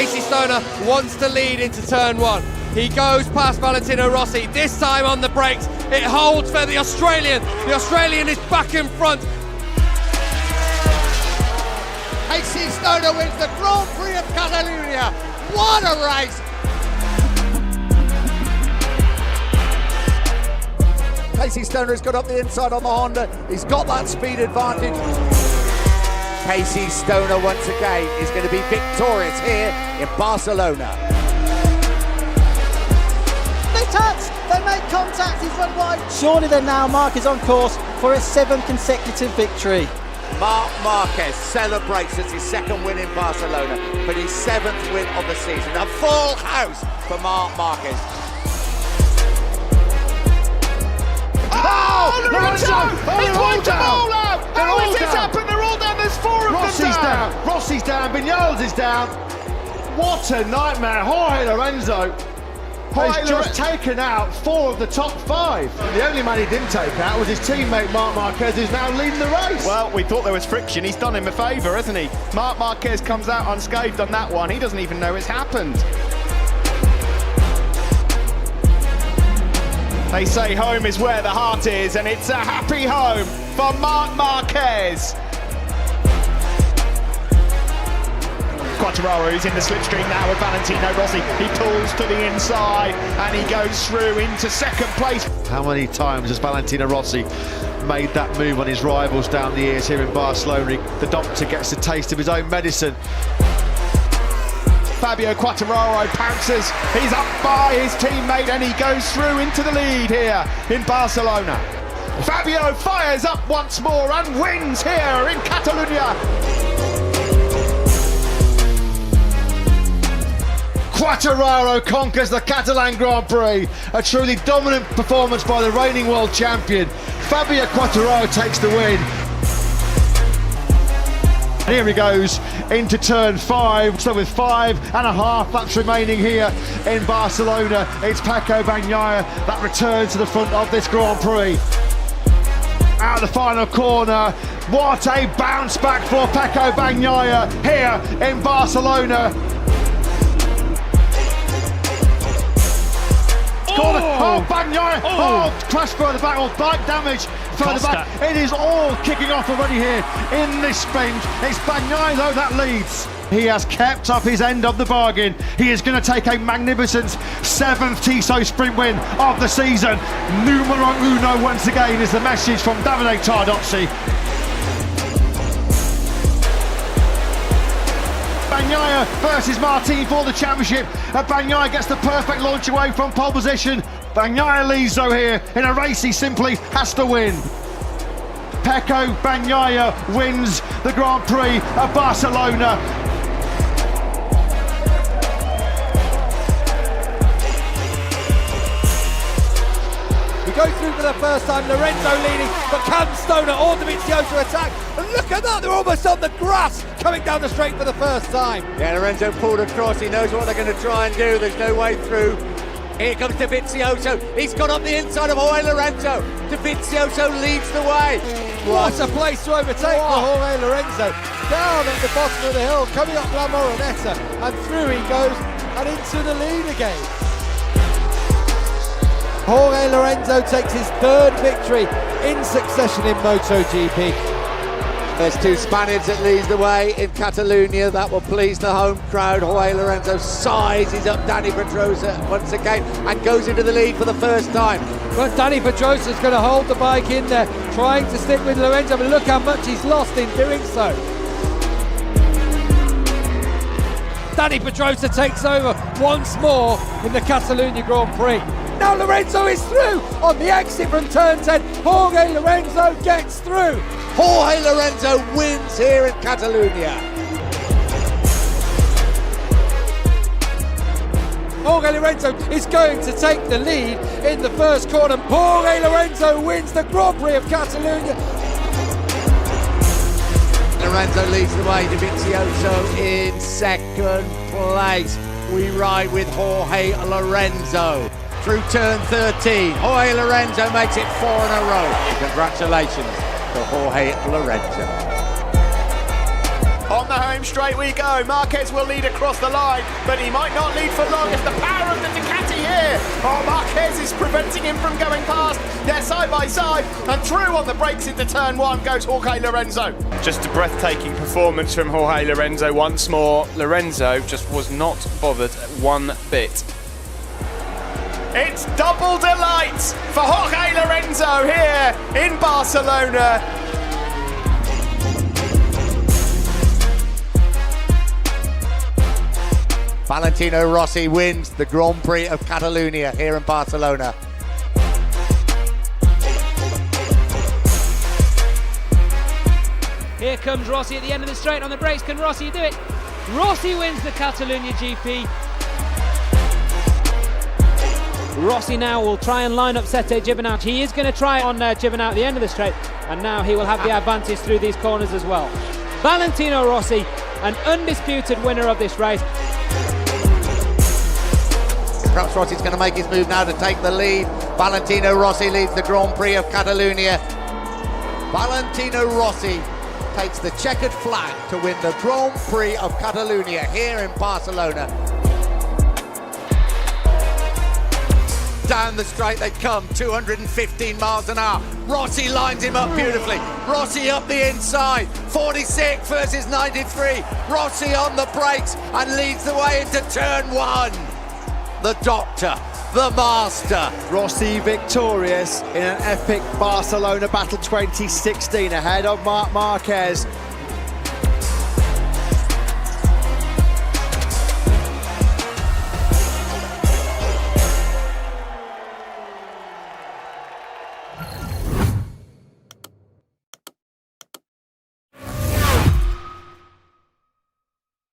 Casey Stoner wants to lead into turn one. He goes past Valentino Rossi, this time on the brakes. It holds for the Australian. The Australian is back in front. Casey Stoner wins the Grand Prix of Catalonia. What a race! Casey Stoner has got up the inside on the Honda. He's got that speed advantage. Casey Stoner once again is going to be victorious here in Barcelona. They touch, they make contact, he's run wide. Surely then now Marc is on course for his 7th consecutive victory. Marc Marquez celebrates as his 2nd win in Barcelona, but his 7th win of the season. A full house for Marc Marquez. Oh, Lorenzo! He's won them all out! How has this happened? They're all down, there's 4 of them down! Rossi's down, Vignales is down. What a nightmare. Jorge Lorenzo has just taken out 4 of the top 5. The only man he didn't take out was his teammate Marc Marquez, who's now leading the race. Well, we thought there was friction. He's done him a favour, hasn't he? Marc Marquez comes out unscathed on that one. He doesn't even know it's happened. They say home is where the heart is, and it's a happy home for Marc Marquez. Quartararo is in the slipstream now with Valentino Rossi. He pulls to the inside and he goes through into 2nd place. How many times has Valentino Rossi made that move on his rivals down the years here in Barcelona? The doctor gets a taste of his own medicine. Fabio Quartararo pounces, he's up by his teammate and he goes through into the lead here in Barcelona. Fabio fires up once more and wins here in Catalonia. Quartararo conquers the Catalan Grand Prix. A truly dominant performance by the reigning world champion. Fabio Quartararo takes the win. And here he goes into turn 5. So with 5.5 laps remaining here in Barcelona, it's Pecco Bagnaia that returns to the front of this Grand Prix. Out of the final corner, what a bounce back for Pecco Bagnaia here in Barcelona. Oh, Bagnaia! Oh, crash further back, or bike damage further back. It is all kicking off already here in this sprint. It's Bagnaia though that leads. He has kept up his end of the bargain. He is going to take a magnificent 7th Tissot sprint win of the season. Numero uno once again is the message from Davide Tardozzi. Bagnaia versus Martin for the championship. Bagnaia gets the perfect launch away from pole position. Bagnaia leads though here in a race he simply has to win. Pecco Bagnaia wins the Grand Prix of Barcelona. We go through for the first time, Lorenzo leading, but can Stoner or Dovizioso attack? And look at that, they're almost on the grass, coming down the straight for the first time. Yeah, Lorenzo pulled across, he knows what they're going to try and do, there's no way through. Here comes Dovizioso, he's got up the inside of Jorge Lorenzo. Dovizioso leads the way. What a place to overtake for Jorge Lorenzo. Down at the bottom of the hill, coming up La Moronetta, and through he goes, and into the lead again. Jorge Lorenzo takes his 3rd victory in succession in MotoGP. There's 2 Spaniards that leads the way in Catalonia. That will please the home crowd. Jorge Lorenzo sizes up Dani Pedrosa once again and goes into the lead for the first time. But Dani Pedrosa's going to hold the bike in there, trying to stick with Lorenzo, but look how much he's lost in doing so. Dani Pedrosa takes over once more in the Catalonia Grand Prix. Now Lorenzo is through on the exit from turn 10. Jorge Lorenzo gets through. Jorge Lorenzo wins here in Catalonia. Jorge Lorenzo is going to take the lead in the first corner. Jorge Lorenzo wins the Grand Prix of Catalonia. Lorenzo leads the way, Dovizioso in 2nd place. We ride with Jorge Lorenzo through turn 13. Jorge Lorenzo makes it 4 in a row. Congratulations to Jorge Lorenzo. On the home home straight we go. Marquez will lead across the line, but he might not lead for long. It's the power of the Ducati here. Oh, Marquez is preventing him from going past. They're side by side, and through on the brakes into turn one goes Jorge Lorenzo. Just a breathtaking performance from Jorge Lorenzo once more. Lorenzo just was not bothered one bit. It's double delight for Jorge Lorenzo here in Barcelona. Valentino Rossi wins the Grand Prix of Catalonia here in Barcelona. Here comes Rossi at the end of the straight on the brakes. Can Rossi do it? Rossi wins the Catalonia GP. Rossi now will try and line up Sete Gibernauta. He is going to try on Gibernauta at the end of the straight, and now he will have the advantage through these corners as well. Valentino Rossi, an undisputed winner of this race. Perhaps Rossi's going to make his move now to take the lead. Valentino Rossi leads the Grand Prix of Catalonia. Valentino Rossi takes the checkered flag to win the Grand Prix of Catalonia here in Barcelona. Down the straight they come, 215 miles an hour. Rossi lines him up beautifully. Rossi up the inside, 46 versus 93. Rossi on the brakes and leads the way into turn one. The doctor, the master. Rossi victorious in an epic Barcelona battle 2016 ahead of Marc Marquez.